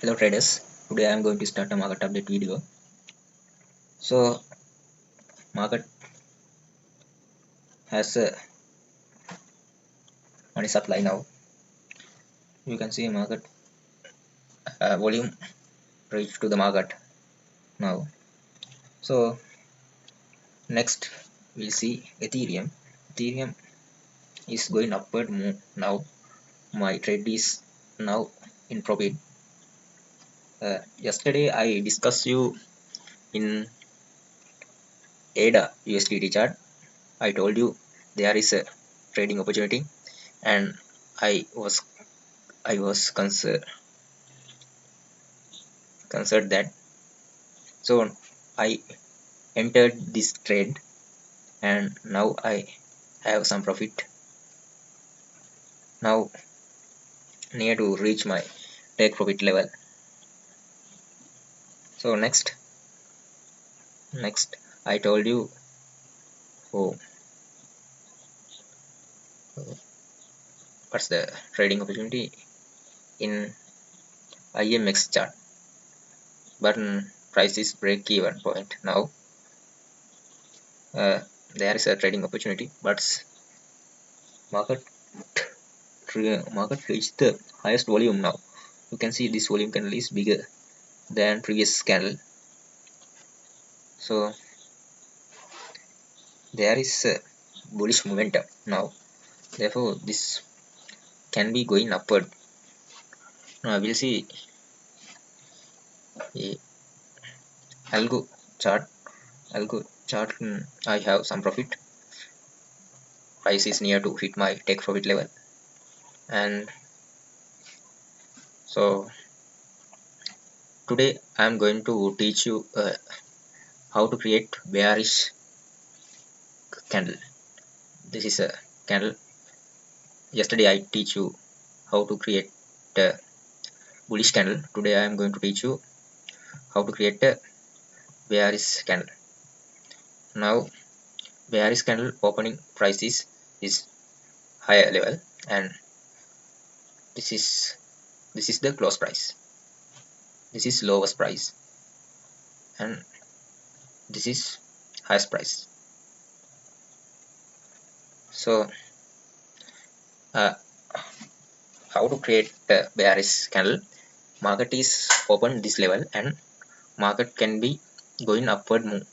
Hello traders, today I am going to start a market update video. So market has a money supply now. You can see market volume reached to the market now. So next we'll see Ethereum. Ethereum is going upward move now. My trade is now in profit. Yesterday I discussed you in ADA USDT chart. I told you there is a trading opportunity and I was concerned that. So I entered this trade and now I have some profit now near to reach my take profit level. So next I told you, oh, what's the trading opportunity in IMX chart, but price is break even point now. There is a trading opportunity, but market reached the highest volume now. You can see this volume candle is bigger than previous candle. So there is a bullish momentum now. Therefore, this can be going upward. Now we'll see a algo chart. I have some profit. Price is near to hit my take profit level, and so today I am going to teach you how to create bearish candle. This is a candle. Yesterday I teach you how to create a bullish candle. Today I am going to teach you how to create a bearish candle. Now bearish candle opening price is higher level, and this is the close price. This is lowest price, and this is highest price. So how to create a bearish candle? Market is open this level and market can be going upward move,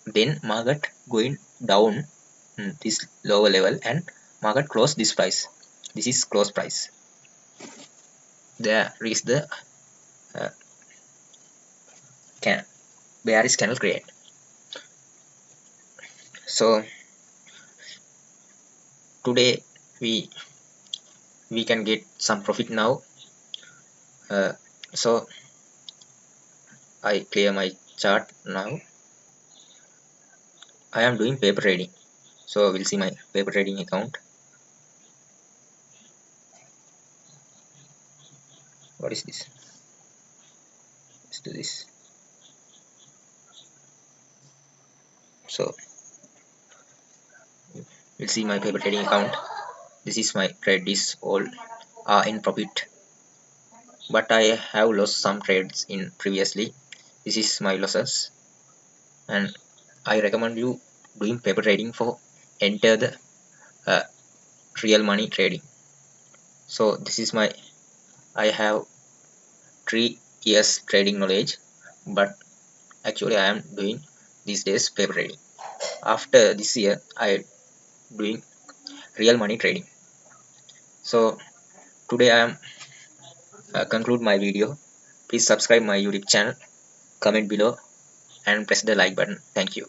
then market going down this lower level and market close this price. This is close price. There is the uh, bearish candle create. So today we can get some profit now. So I clear my chart now. I am doing paper trading, so we'll see my paper trading account. What is this? Let's do this. So we'll see my paper trading account. This is my trade. This all are in profit, but I have lost some trades in previously. This is my losses, and I recommend you doing paper trading for enter the uh, real money trading. So this is my I have 3 years trading knowledge, but actually I am doing these days paper trading. After this year I doing real money trading. So today I am conclude my video. Please subscribe my YouTube channel, comment below and press the like button. Thank you.